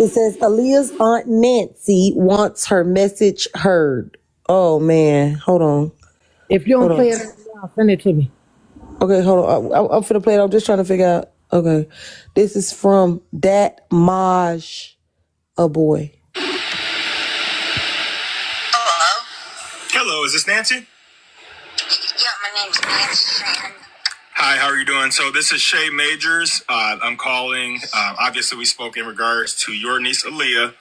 It says Aaliyah's Aunt Nancy wants her message heard. Oh man, hold on. If you don't play it, send it to me. Okay, hold on. I'm finna play it. I'm just trying to figure out. Okay, this is from Dat Maj, a boy. Hello. Hello, is this Nancy? Yeah, my name's Nancy Shannon. Hi, how are you doing? So this is Shay Majors. I'm calling. Obviously, we spoke in regards to your niece Aaliyah.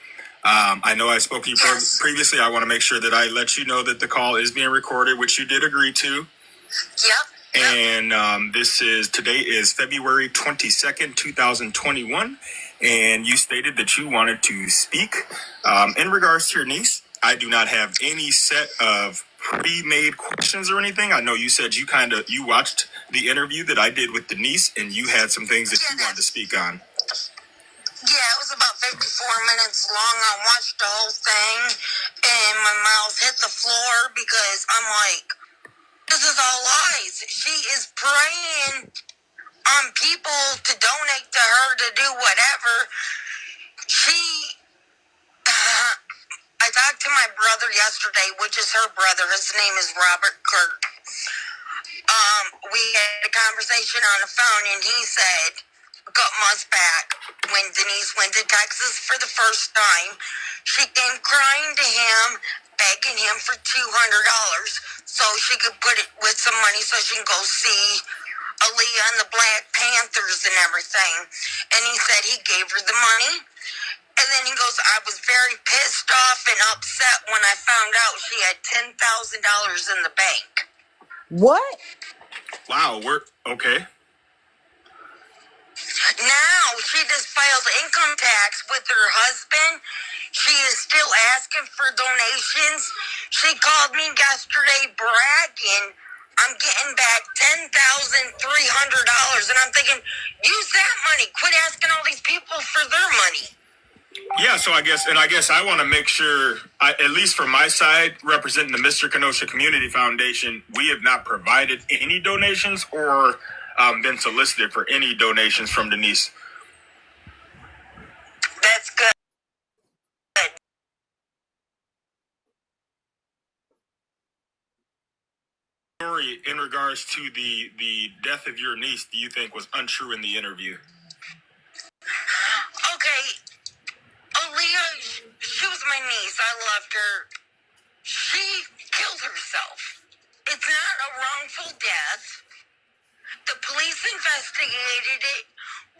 I know I spoke to you previously. I want to make sure that I let you know that the call is being recorded, which you did agree to. Yep. And today is February 22nd, 2021. And you stated that you wanted to speak in regards to your niece. I do not have any set of pre-made questions or anything. I know you said you watched the interview that I did with Denise, and you had some things that you wanted to speak on. Yeah, it was about 54 minutes long. I watched the whole thing, and my mouth hit the floor because I'm like, this is all lies. She is preying on people to donate to her to do whatever. I talked to my brother yesterday, which is her brother. His name is Robert Kirk. We had a conversation on the phone, and he said, a couple months back, when Denise went to Texas for the first time, she came crying to him, begging him for $200 so she could put it with some money so she can go see Aaliyah and the Black Panthers and everything. And he said he gave her the money. And then he goes, I was very pissed off and upset when I found out she had $10,000 in the bank. What? Wow, okay. Now she just filed income tax with her husband. She is still asking for donations. She called me yesterday bragging, I'm getting back $10,300. And I'm thinking, use that money. Quit asking all these people for their money. Yeah, so I guess I want to make sure, at least from my side, representing the Mr. Kenosha Community Foundation, we have not provided any donations or been solicited for any donations from Denise. That's good. Story in regards to the death of your niece, do you think was untrue in the interview? Okay, Aaliyah, she was my niece. I loved her. She killed herself. It's not a wrongful death. The police investigated it,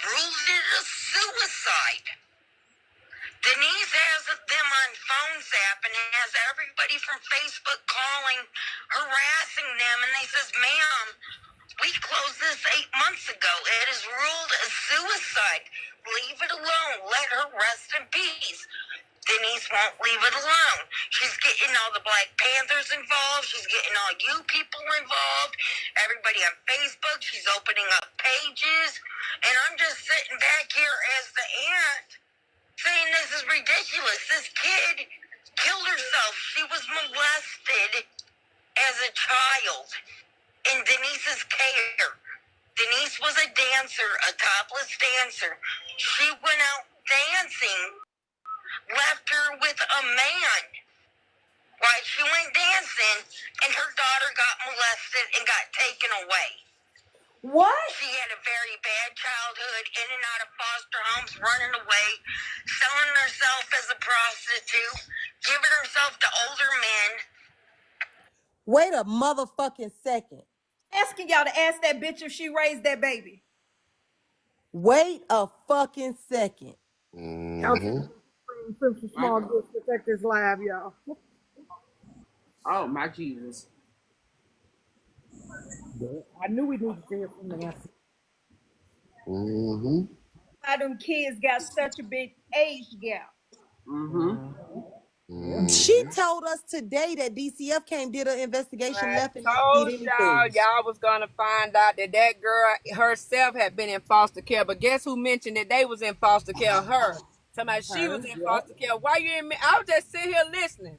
ruled it a suicide. Denise has them on phone zap and has everybody from Facebook calling, harassing them, and they says, ma'am, we closed this 8 months ago. It is ruled a suicide. Leave it alone. Let her rest in peace. Denise won't leave it alone. She's getting all the Black Panthers involved. She's getting all you people involved. Everybody on Facebook. She's opening up pages. And I'm just sitting back here as the aunt saying this is ridiculous. This kid killed herself. She was molested as a child in Denise's care. Denise was a dancer, a topless dancer. She went out dancing, left her with a man while she went dancing, and her daughter got molested and got taken away. What? She had a very bad childhood, in and out of foster homes, running away, selling herself as a prostitute, giving herself to older men. Wait a motherfucking second. Asking y'all to ask that bitch if she raised that baby. Wait a fucking second. Y'all small groups protect this live, y'all. Oh my Jesus. I knew we needed to hear from Nancy. Why them kids got such a big age gap? She told us today that DCF came did an investigation, left and told did anything. y'all was gonna find out that girl herself had been in foster care, but guess who mentioned that they was in foster care? Her. Somebody she was in foster care. Why you didn't? I was just sitting here listening.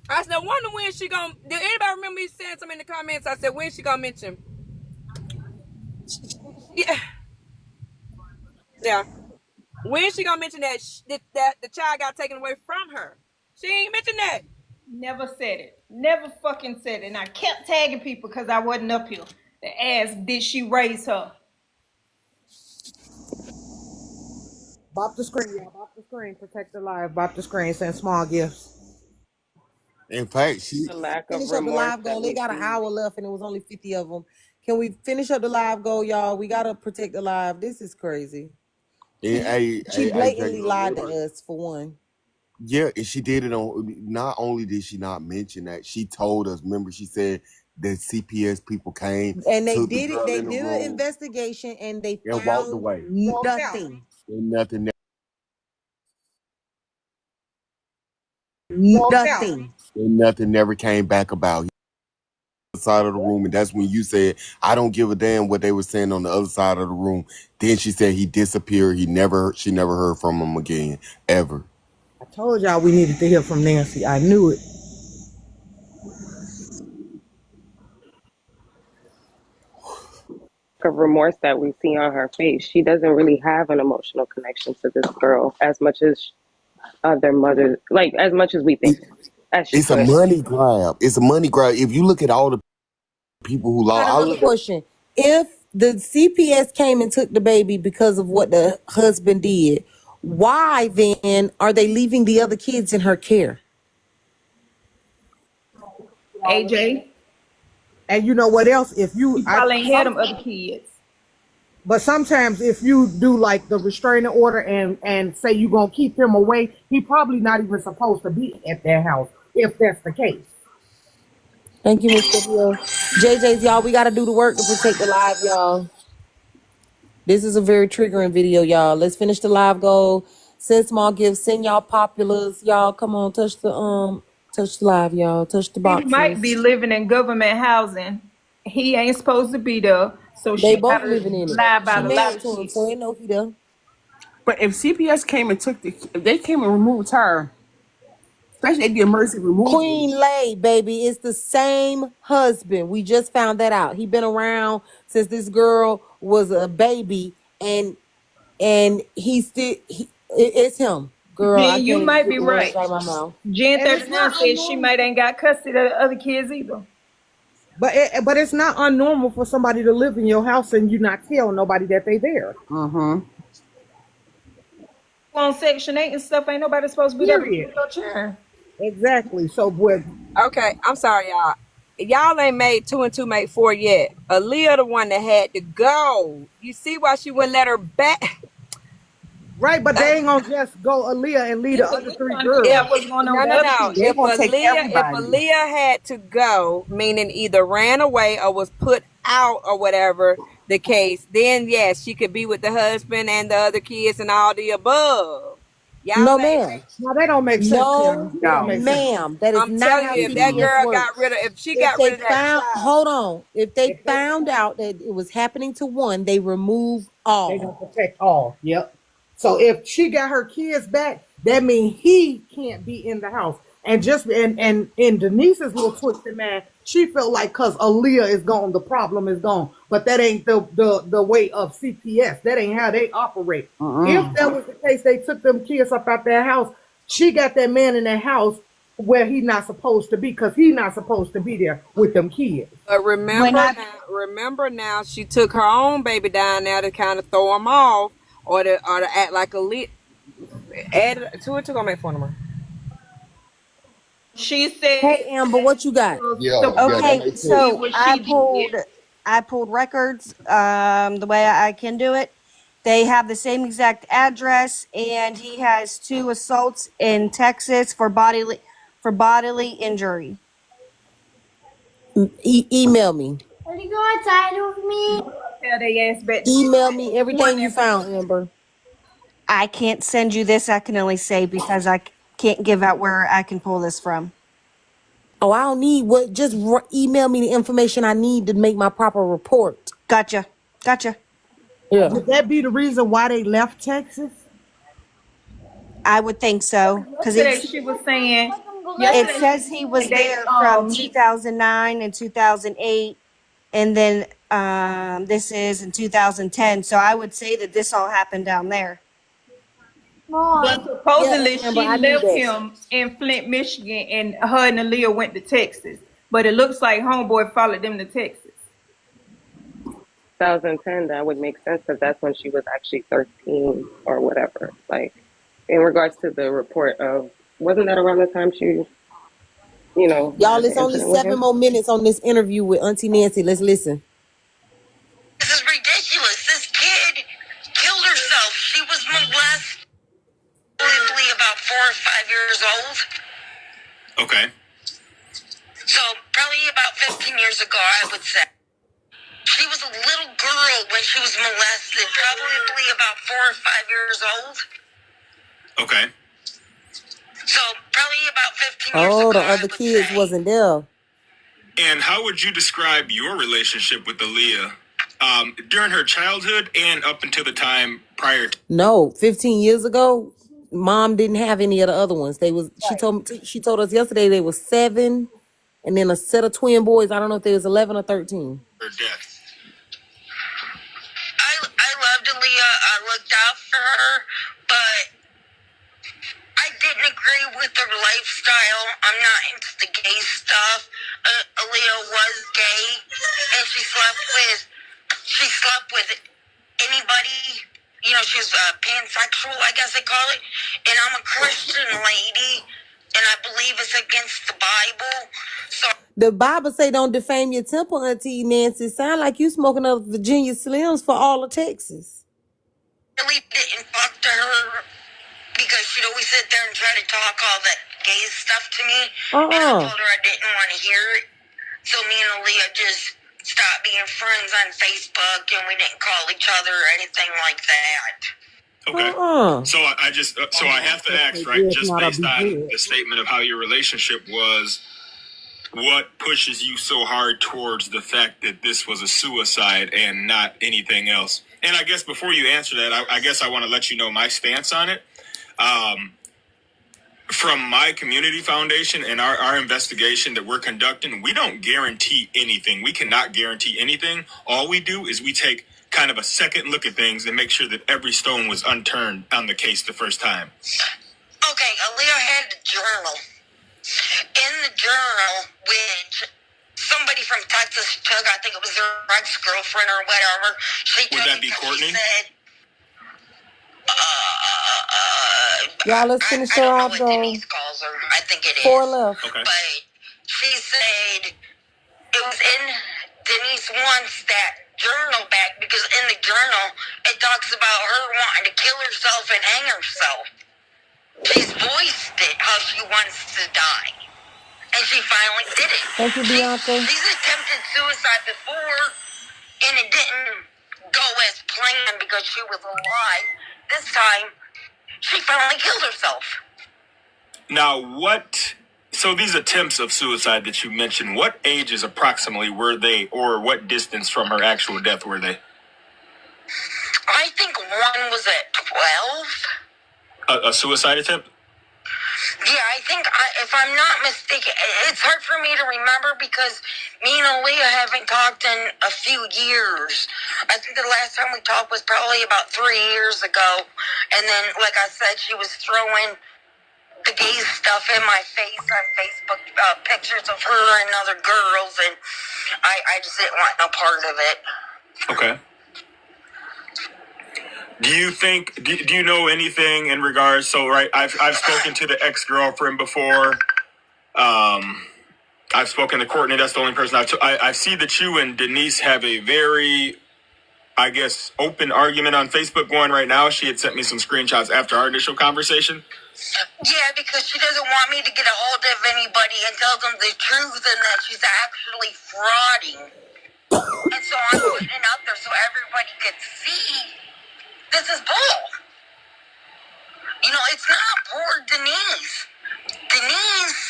I said, I wonder when she gonna. Did anybody remember me saying something in the comments? I said, when she gonna mention? Yeah, yeah. When is she gonna mention that that the child got taken away from her? She ain't mentioned that. Never said it. Never fucking said it. And I kept tagging people because I wasn't up here. They asked, did she raise her? Bop the screen, y'all. Bop the screen. Protect the live. Bop the screen. Send small gifts. In fact, she Can The we lack of finish up the remorse live that goal? They we got an see. hour left and it was only 50 of them. Can we finish up the live goal, y'all? We gotta protect the live. This is crazy. and She Jay, blatantly lied to remember, us for one. yeah, and she did it on. Not only did she not mention that, she told us. Remember, she said that CPS people came, And they took the did it. girl They in the did an room, investigation and they and walked found away. Walked out. nothing. And nothing, Walked out. Nothing. and nothing never came back about the side of the room. And that's when you said, "I don't give a damn what they were saying on the other side of the room." Then she said he disappeared. She never heard from him again, ever. I told y'all we needed to hear from Nancy. I knew it. Of remorse that we see on her face. She doesn't really have an emotional connection to this girl as much as other mothers, like as much as we think, It, as she it's a could. money grab. It's a money grab. If you look at all the people who Got lost, I another look at. question. If the CPS came and took the baby because of what the husband did, why then are they leaving the other kids in her care? AJ, And you know what else? she probably ain't had them other kids. But sometimes if you do like the restraining order and say you're gonna keep him away, he probably not even supposed to be at their house if that's the case. Thank you, Miss Scorpio. JJ's, y'all, we got to do the work to protect the live, y'all. This is a very triggering video, y'all. Let's finish the live goal. Send small gifts. Send y'all populars. Y'all, come on, touch the live, y'all. Touch the He might be boxes. living in government housing. He ain't supposed to be there, so They she both gotta living in it. lie She about a lot married of to him, shit. so they know he there. But if CPS came and if they came and removed her, especially they did emergency removal. Queen Lay, baby, it's the same husband. We just found that out. He been around since this girl was a baby, and it's him. Girl, I Jen, you can't even might get be the words right. out of my mouth. Jen And it's 39 not said she unnormal. might ain't got custody of the other kids either. But it's not unnormal for somebody to live in your house and you not tell nobody that they there. Mm-hmm. On Section 8 and stuff, ain't nobody supposed to be there but you Period. and your children. Exactly. So what Okay, I'm sorry, y'all. Y'all ain't made two and two make four yet. Aaliyah the one that had to go. You see why she wouldn't let her back? right, but they ain't gonna just go Aaliyah and leave Yeah, the because other we three trying to figure If out girls. what's going on with no, the no, other no. kids. They're gonna take If everybody. Aaliyah had to go, meaning either ran away or was put out or whatever the case, then yes, she could be with the husband and the other kids and all the above. No, Y'all ain't. ma'am. No, they don't make sense, No, Kim. They don't No. make sense. ma'am. That is I'm not telling how you, if that CPS girl Mm-mm. got rid works. of, if she If got rid they of that found, child, hold on. If they If they found out that it was happening to one, they remove They gonna all. protect all. Yep. So if she got her kids back, that means he can't be in the house. And just and in Denise's little twisted man, she felt like cause Aaliyah is gone, the problem is gone. But that ain't the way of CPS. That ain't how they operate. If Mm-mm. that was the case, they took them kids up out their house. She got that man in that house where he not supposed to be, because he not supposed to be there with them kids. but When I remember now, she took her own baby down there to kind of throw him off, or to act like a lit. Add two and two gonna make fun of her. She said Hey, Amber, what you got? was Yeah, that okay, surprised makes to see sense. so what she did. I pulled records the way I can do it. They have the same exact address, and he has two assaults in Texas for bodily injury. Email me. Will you go outside with me? Tell they ass back to sit Email back. me One everything you that found, Amber. I can't send you this. I can only say because can't give out where I can pull this from. Oh, I don't need what. Just email me the information I need to make my proper report. Gotcha. Gotcha. Yeah. Would that be the reason why they left Texas? I would think so because yesterday she was saying it yesterday she says was he saying was there from he 2009 and 2008 and then this is in 2010. So I would say that this all happened down there. But Yeah, supposedly Amber, she I knew left that. him in Flint, Michigan, and her and Aaliyah went to Texas. But it looks like homeboy followed them to Texas. 2010, that would make sense because that's when she was actually 13 or whatever. Like, in regards to the report of, wasn't that around the time she, Y'all, had the it's only incident with 7 him? more minutes on this interview with Auntie Nancy. Let's listen. This is ridiculous. This kid killed herself. She was molested, probably about 4 or 5 years old. Okay. So probably about 15 years ago, I would say. She was a little girl when she was molested, probably about 4 or 5 years old. Okay. So probably about 15 years Oh, ago, the I other would kids say. wasn't there. And how would you describe your relationship with Aaliyah during her childhood and up until the time prior to? No, 15 years ago, Mom didn't have any of the other ones. She told us yesterday they was 7, and then a set of twin boys. I don't know if they was 11 or 13. Her death? I loved Aaliyah. I looked out for her, but I didn't agree with her lifestyle. I'm not into the gay stuff. Aaliyah was gay, and she slept with anybody. She was pansexual, I guess they call it. And I'm a Christian lady, and I believe it's against the Bible. So The Bible say don't defame your temple, Auntie Nancy. Sound like you smoking up Virginia Slims for all of Texas. I really didn't talk to her because she'd always sit there and try to talk all that gay stuff to me. And I told her I didn't want to hear it. So me and Aaliyah just stopped being friends on Facebook, and we didn't call each other or anything like that. Okay. So I have to ask, right? Just based on the statement of how your relationship was, what pushes you so hard towards the fact that this was a suicide and not anything else? And I guess before you answer that, I guess I want to let you know my stance on it. From my community foundation and our investigation that we're conducting, we don't guarantee anything. We cannot guarantee anything. All we do is we take kind of a second look at things and make sure that every stone was unturned on the case the first time. Okay, Aaliyah had a journal. In the journal, which somebody from Texas took, I think it was their ex-girlfriend or whatever. Would that be Courtney? She said, Y'all, let's finish her off, though. Denise calls her. I think it 4 is. left. Okay. But she said it was in Denise wants that journal back because in the journal it talks about her wanting to kill herself and hang herself. She's voiced it how she wants to die. And she finally did it. Thank you, Bianca. She's attempted suicide before and it didn't go as planned because she was alive. This time she finally killed herself. Now, so these attempts of suicide that you mentioned, what ages approximately were they, or what distance from her actual death were they? I think one was at 12. A suicide attempt? Yeah, I think, if I'm not mistaken, it's hard for me to remember because me and Aaliyah haven't talked in a few years. I think the last time we talked was probably about 3 years ago. And then, like I said, she was throwing the gay stuff in my face on Facebook, pictures of her and other girls, and I just didn't want no part of it. Okay. Do you think? Do you know anything in regards? So, right, I've spoken to the ex-girlfriend before. I've spoken to Courtney. That's the only person I see that you and Denise have a very, I guess, open argument on Facebook going right now. She had sent me some screenshots after our initial conversation. Yeah, because she doesn't want me to get a hold of anybody and tell them the truth and that she's actually frauding. And so I'm putting it out there so everybody could see this is bull. It's not poor Denise. Denise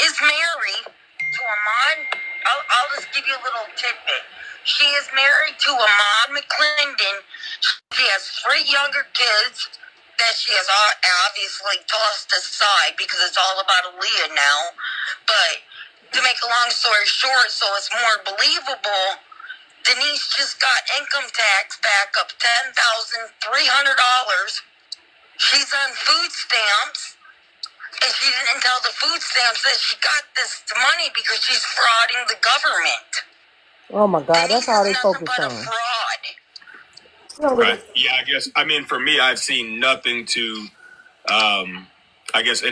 is married to Ahmad. I'll just give you a little tidbit. She is married to Ahmad McClendon. She has 3 younger kids that she has obviously tossed aside because it's all about Aaliyah now. But to make a long story short, so it's more believable, just got income tax back up $10,300. She's on food stamps, and she didn't tell the food stamps that she got this money because she's frauding the government. Oh my God, Denise that's all is they nothing focus but a on. fraud. Right. Yeah, I guess. I mean, for me, I've seen nothing to, I guess.